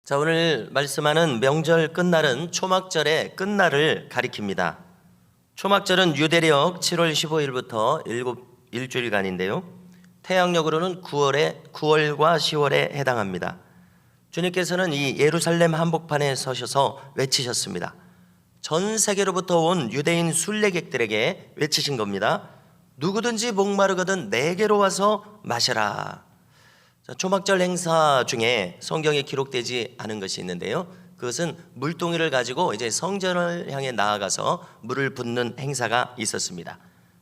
자, 오늘 말씀하는 명절 끝날은 초막절의 끝날을 가리킵니다. 초막절은 유대력 7월 15일부터 일주일간인데요. 태양력으로는 9월과 10월에 해당합니다. 주님께서는 이 예루살렘 한복판에 서셔서 외치셨습니다. 전 세계로부터 온 유대인 순례객들에게 외치신 겁니다. 누구든지 목마르거든 내게로 와서 마셔라. 초막절 행사 중에 성경에 기록되지 않은 것이 있는데요. 그것은 물동이를 가지고 이제 성전을 향해 나아가서 물을 붓는 행사가 있었습니다.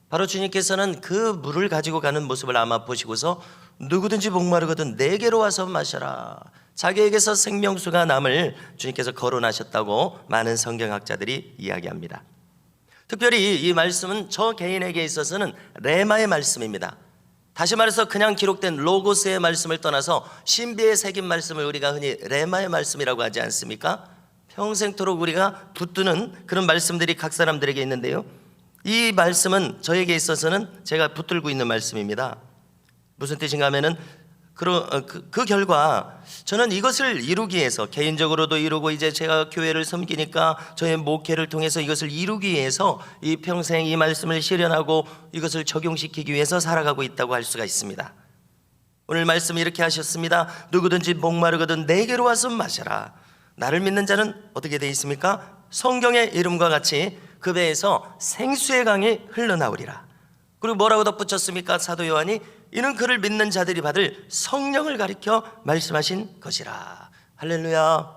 바로 주님께서는 그 물을 가지고 가는 모습을 아마 보시고서 누구든지 목마르거든 내게로 와서 마셔라. 자기에게서 생명수가 남을 주님께서 거론하셨다고 많은 성경학자들이 이야기합니다. 특별히 이 말씀은 저 개인에게 있어서는 레마의 말씀입니다. 다시 말해서 그냥 기록된 로고스의 말씀을 떠나서 신비에 새긴 말씀을 우리가 흔히 레마의 말씀이라고 하지 않습니까? 평생토록 우리가 붙드는 그런 말씀들이 각 사람들에게 있는데요. 이 말씀은 저에게 있어서는 제가 붙들고 있는 말씀입니다. 무슨 뜻인가 하면은 그 결과 저는 이것을 이루기 위해서 개인적으로도 이루고 이제 제가 교회를 섬기니까 저의 목회를 통해서 이것을 이루기 위해서 이 평생 이 말씀을 실현하고 이것을 적용시키기 위해서 살아가고 있다고 할 수가 있습니다. 오늘 말씀 이렇게 하셨습니다. 누구든지 목마르거든 내게로 와서 마셔라. 나를 믿는 자는 어떻게 되어 있습니까? 성경의 이름과 같이 그 배에서 생수의 강이 흘러나오리라. 그리고 뭐라고 덧붙였습니까? 사도 요한이 이는 그를 믿는 자들이 받을 성령을 가리켜 말씀하신 것이라. 할렐루야.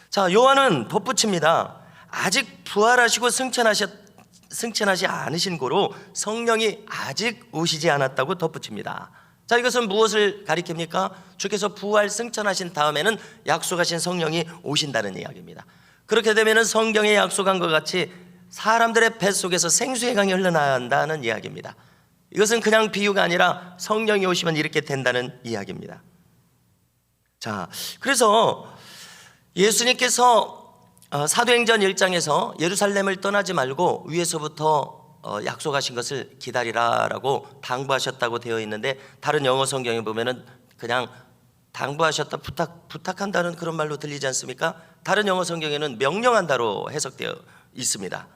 자, 요한은 덧붙입니다. 아직 부활하시고 승천하지 않으신 고로 성령이 아직 오시지 않았다고 덧붙입니다. 자, 이것은 무엇을 가리킵니까? 주께서 부활 승천하신 다음에는 약속하신 성령이 오신다는 이야기입니다. 그렇게 되면 성경에 약속한 것 같이 사람들의 뱃속에서 생수의 강이 흘러나온다는 이야기입니다. 이것은 그냥 비유가 아니라 성령이 오시면 이렇게 된다는 이야기입니다. 자, 그래서 예수님께서 사도행전 1장에서 예루살렘을 떠나지 말고 위에서부터 약속하신 것을 기다리라라고 당부하셨다고 되어 있는데, 다른 영어 성경에 보면은 그냥 당부하셨다, 부탁한다는 그런 말로 들리지 않습니까? 다른 영어 성경에는 명령한다로 해석되어 있습니다.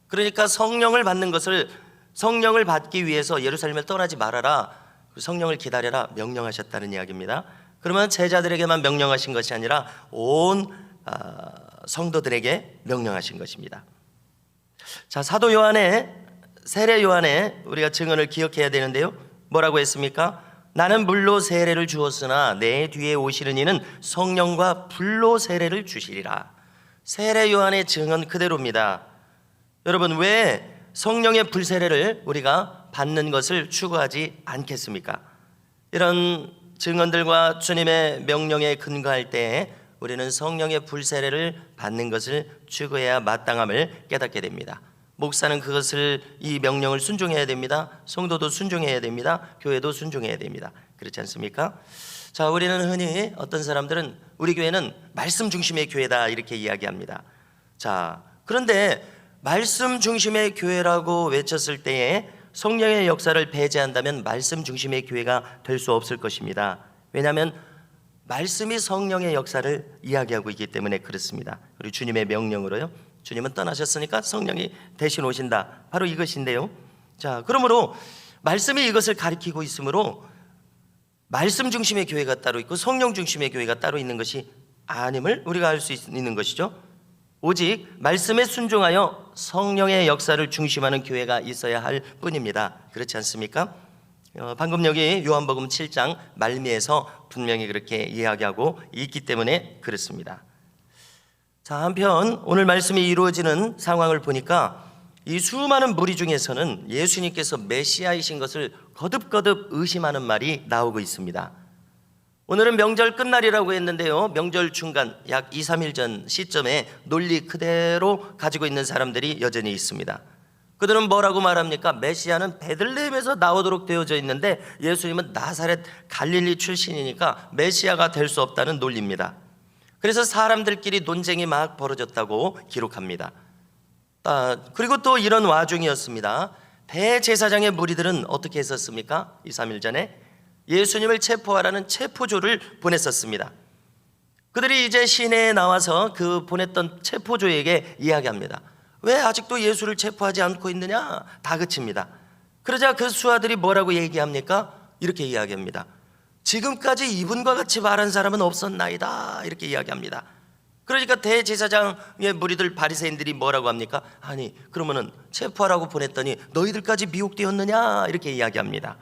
그러니까 성령을 받기 위해서 예루살렘을 떠나지 말아라, 성령을 기다려라 명령하셨다는 이야기입니다. 그러면 제자들에게만 명령하신 것이 아니라 온 성도들에게 명령하신 것입니다. 자, 사도 요한의 세례 요한의 우리가 증언을 기억해야 되는데요. 뭐라고 했습니까? 나는 물로 세례를 주었으나 내 뒤에 오시는 이는 성령과 불로 세례를 주시리라. 세례 요한의 증언 그대로입니다. 여러분, 왜 성령의 불세례를 우리가 받는 것을 추구하지 않겠습니까? 이런 증언들과 주님의 명령에 근거할 때에 우리는 성령의 불세례를 받는 것을 추구해야 마땅함을 깨닫게 됩니다. 목사는 이 명령을 순종해야 됩니다. 성도도 순종해야 됩니다. 교회도 순종해야 됩니다. 그렇지 않습니까? 자, 우리는 흔히 어떤 사람들은 우리 교회는 말씀 중심의 교회다 이렇게 이야기합니다. 자, 그런데 말씀 중심의 교회라고 외쳤을 때에 성령의 역사를 배제한다면 말씀 중심의 교회가 될 수 없을 것입니다. 왜냐하면 말씀이 성령의 역사를 이야기하고 있기 때문에 그렇습니다. 그리고 주님의 명령으로요, 주님은 떠나셨으니까 성령이 대신 오신다, 바로 이것인데요. 자, 그러므로 말씀이 이것을 가리키고 있으므로 말씀 중심의 교회가 따로 있고 성령 중심의 교회가 따로 있는 것이 아님을 우리가 알 수 있는 것이죠. 오직 말씀에 순종하여 성령의 역사를 중심하는 교회가 있어야 할 뿐입니다. 그렇지 않습니까? 방금 여기 요한복음 7장 말미에서 분명히 그렇게 이야기하고 있기 때문에 그렇습니다. 자, 한편 오늘 말씀이 이루어지는 상황을 보니까 이 수많은 무리 중에서는 예수님께서 메시아이신 것을 거듭거듭 의심하는 말이 나오고 있습니다. 오늘은 명절 끝날이라고 했는데요, 명절 중간 약 2, 3일 전 시점에 논리 그대로 가지고 있는 사람들이 여전히 있습니다. 그들은 뭐라고 말합니까? 메시아는 베들레헴에서 나오도록 되어져 있는데 예수님은 나사렛 갈릴리 출신이니까 메시아가 될 수 없다는 논리입니다. 그래서 사람들끼리 논쟁이 막 벌어졌다고 기록합니다. 그리고 또 이런 와중이었습니다. 대제사장의 무리들은 어떻게 했었습니까? 2, 3일 전에 예수님을 체포하라는 체포조를 보냈었습니다. 그들이 이제 시내에 나와서 그 보냈던 체포조에게 이야기합니다. 왜 아직도 예수를 체포하지 않고 있느냐? 다그칩니다. 그러자 그 수하들이 뭐라고 얘기합니까? 이렇게 이야기합니다. 지금까지 이분과 같이 말한 사람은 없었나이다. 이렇게 이야기합니다. 그러니까 대제사장의 무리들 바리새인들이 뭐라고 합니까? 아니 그러면은 체포하라고 보냈더니 너희들까지 미혹되었느냐? 이렇게 이야기합니다.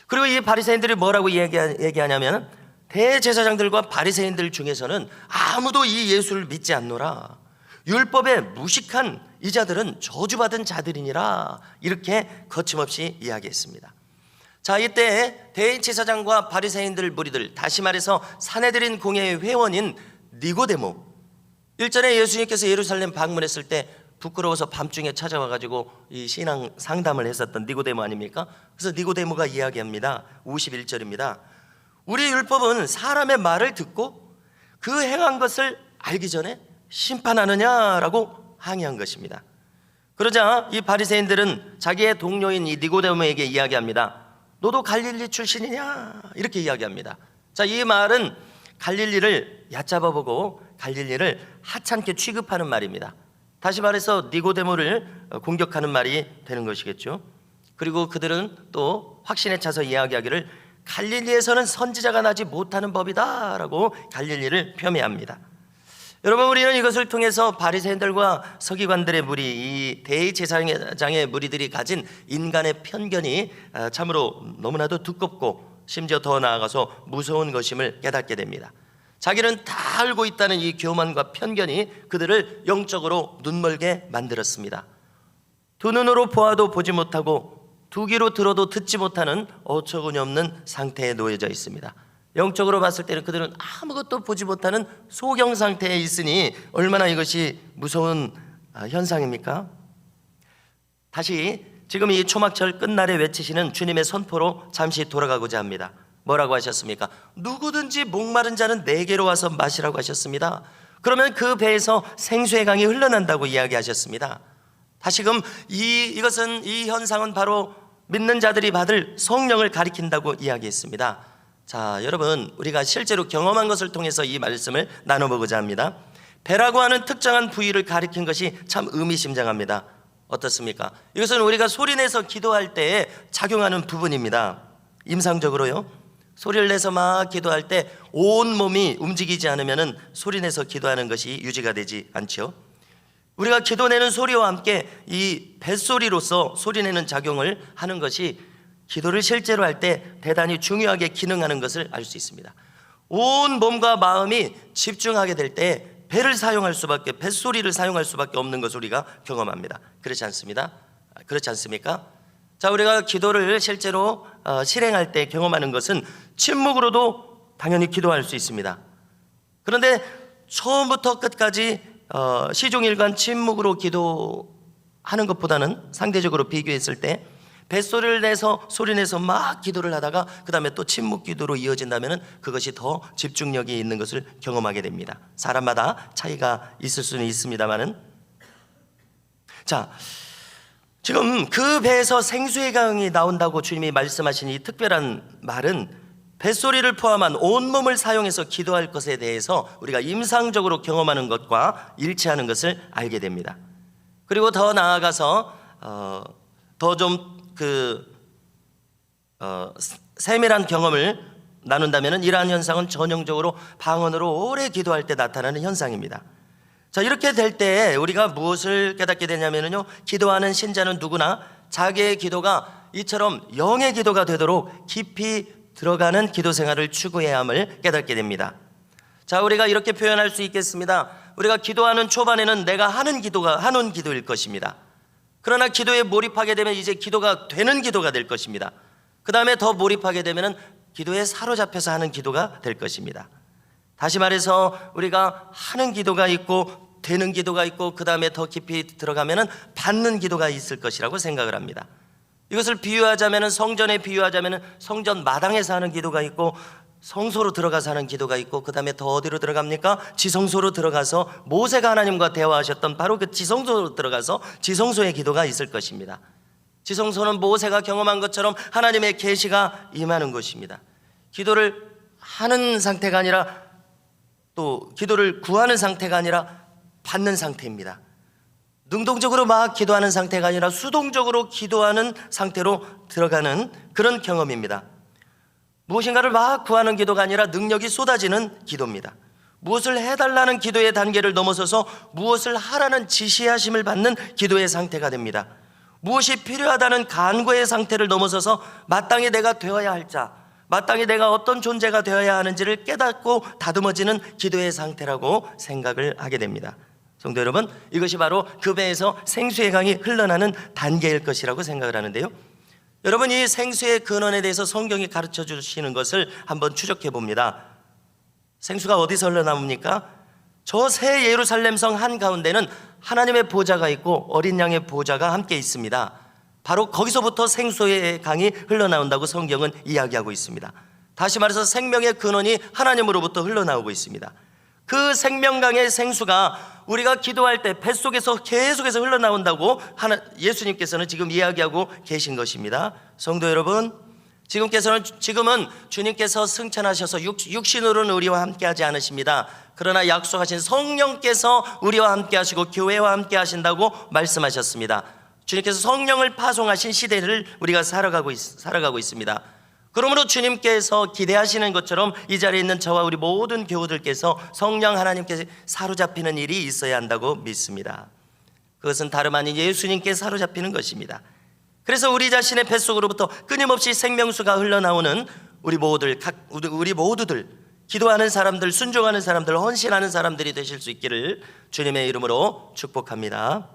그리고 이 바리새인들이 뭐라고 얘기하냐면 대제사장들과 바리새인들 중에서는 아무도 이 예수를 믿지 않노라. 율법에 무식한 이자들은 저주받은 자들이니라. 이렇게 거침없이 이야기했습니다. 자, 이때 대제사장과 바리새인들 무리들, 다시 말해서 사내들인 공회의 회원인 니고데모, 일전에 예수님께서 예루살렘 방문했을 때 부끄러워서 밤중에 찾아와가지고 이 신앙 상담을 했었던 니고데모 아닙니까? 그래서 니고데모가 이야기합니다. 51절입니다. 우리 율법은 사람의 말을 듣고 그 행한 것을 알기 전에 심판하느냐라고 항의한 것입니다. 그러자 이 바리새인들은 자기의 동료인 이 니고데모에게 이야기합니다. 너도 갈릴리 출신이냐? 이렇게 이야기합니다. 자, 이 말은 갈릴리를 얕잡아보고 갈릴리를 하찮게 취급하는 말입니다. 다시 말해서 니고데모를 공격하는 말이 되는 것이겠죠. 그리고 그들은 또 확신에 차서 이야기하기를 갈릴리에서는 선지자가 나지 못하는 법이다 라고 갈릴리를 폄훼합니다. 여러분, 우리는 이것을 통해서 바리새인들과 서기관들의 무리, 이 대제사장의 무리들이 가진 인간의 편견이 참으로 너무나도 두껍고 심지어 더 나아가서 무서운 것임을 깨닫게 됩니다. 자기는 다 알고 있다는 이 교만과 편견이 그들을 영적으로 눈멀게 만들었습니다. 두 눈으로 보아도 보지 못하고 두 귀로 들어도 듣지 못하는 어처구니 없는 상태에 놓여져 있습니다. 영적으로 봤을 때는 그들은 아무것도 보지 못하는 소경 상태에 있으니 얼마나 이것이 무서운 현상입니까? 다시 지금 이 초막절 끝날에 외치시는 주님의 선포로 잠시 돌아가고자 합니다. 뭐라고 하셨습니까? 누구든지 목마른 자는 내게로 와서 마시라고 하셨습니다. 그러면 그 배에서 생수의 강이 흘러난다고 이야기하셨습니다. 다시금 이것은 이 현상은 바로 믿는 자들이 받을 성령을 가리킨다고 이야기했습니다. 자, 여러분, 우리가 실제로 경험한 것을 통해서 이 말씀을 나눠보고자 합니다. 배라고 하는 특정한 부위를 가리킨 것이 참 의미심장합니다. 어떻습니까? 이것은 우리가 소리내서 기도할 때에 작용하는 부분입니다. 임상적으로요, 소리를 내서 막 기도할 때 온 몸이 움직이지 않으면 소리내서 기도하는 것이 유지가 되지 않죠. 우리가 기도내는 소리와 함께 이 뱃소리로서 소리내는 작용을 하는 것이 기도를 실제로 할 때 대단히 중요하게 기능하는 것을 알 수 있습니다. 온 몸과 마음이 집중하게 될 때 배를 사용할 수밖에, 뱃소리를 사용할 수밖에 없는 것을 우리가 경험합니다. 그렇지 않습니다? 그렇지 않습니까? 자, 우리가 기도를 실제로 실행할 때 경험하는 것은 침묵으로도 당연히 기도할 수 있습니다. 그런데 처음부터 끝까지 시종일관 침묵으로 기도하는 것보다는 상대적으로 비교했을 때 뱃소리를 내서 소리내서 막 기도를 하다가 그 다음에 또 침묵 기도로 이어진다면 그것이 더 집중력이 있는 것을 경험하게 됩니다. 사람마다 차이가 있을 수는 있습니다만은, 자, 지금 그 배에서 생수의 강이 나온다고 주님이 말씀하신 이 특별한 말은 뱃소리를 포함한 온몸을 사용해서 기도할 것에 대해서 우리가 임상적으로 경험하는 것과 일치하는 것을 알게 됩니다. 그리고 더 나아가서 더 좀 세밀한 경험을 나눈다면 이러한 현상은 전형적으로 방언으로 오래 기도할 때 나타나는 현상입니다. 자, 이렇게 될 때 우리가 무엇을 깨닫게 되냐면요, 기도하는 신자는 누구나 자기의 기도가 이처럼 영의 기도가 되도록 깊이 들어가는 기도 생활을 추구해야 함을 깨닫게 됩니다. 자, 우리가 이렇게 표현할 수 있겠습니다. 우리가 기도하는 초반에는 내가 하는 기도일 것입니다. 그러나 기도에 몰입하게 되면 이제 기도가 되는 기도가 될 것입니다. 그 다음에 더 몰입하게 되면 기도에 사로잡혀서 하는 기도가 될 것입니다. 다시 말해서 우리가 하는 기도가 있고 되는 기도가 있고 그 다음에 더 깊이 들어가면 받는 기도가 있을 것이라고 생각을 합니다. 이것을 비유하자면, 성전에 비유하자면 성전 마당에서 하는 기도가 있고 성소로 들어가서 하는 기도가 있고 그 다음에 더 어디로 들어갑니까? 지성소로 들어가서 모세가 하나님과 대화하셨던 바로 그 지성소로 들어가서 지성소의 기도가 있을 것입니다. 지성소는 모세가 경험한 것처럼 하나님의 계시가 임하는 곳입니다. 기도를 하는 상태가 아니라 또 기도를 구하는 상태가 아니라 받는 상태입니다. 능동적으로 막 기도하는 상태가 아니라 수동적으로 기도하는 상태로 들어가는 그런 경험입니다. 무엇인가를 막 구하는 기도가 아니라 능력이 쏟아지는 기도입니다. 무엇을 해달라는 기도의 단계를 넘어서서 무엇을 하라는 지시하심을 받는 기도의 상태가 됩니다. 무엇이 필요하다는 간구의 상태를 넘어서서 마땅히 내가 되어야 할 자, 마땅히 내가 어떤 존재가 되어야 하는지를 깨닫고 다듬어지는 기도의 상태라고 생각을 하게 됩니다. 성도 여러분, 이것이 바로 그 배에서 생수의 강이 흘러나는 단계일 것이라고 생각을 하는데요. 여러분, 이 생수의 근원에 대해서 성경이 가르쳐 주시는 것을 한번 추적해 봅니다. 생수가 어디서 흘러나옵니까? 저 새 예루살렘 성 한가운데는 하나님의 보좌가 있고 어린 양의 보좌가 함께 있습니다. 바로 거기서부터 생수의 강이 흘러나온다고 성경은 이야기하고 있습니다. 다시 말해서 생명의 근원이 하나님으로부터 흘러나오고 있습니다. 그 생명강의 생수가 우리가 기도할 때 뱃속에서 계속해서 흘러나온다고 예수님께서는 지금 이야기하고 계신 것입니다. 성도 여러분, 지금은 주님께서 승천하셔서 육신으로는 우리와 함께하지 않으십니다. 그러나 약속하신 성령께서 우리와 함께하시고 교회와 함께하신다고 말씀하셨습니다. 주님께서 성령을 파송하신 시대를 우리가 살아가고 있습니다. 그러므로 주님께서 기대하시는 것처럼 이 자리에 있는 저와 우리 모든 교우들께서 성령 하나님께 사로잡히는 일이 있어야 한다고 믿습니다. 그것은 다름 아닌 예수님께 사로잡히는 것입니다. 그래서 우리 자신의 뱃속으로부터 끊임없이 생명수가 흘러나오는 우리 모두들 기도하는 사람들, 순종하는 사람들, 헌신하는 사람들이 되실 수 있기를 주님의 이름으로 축복합니다.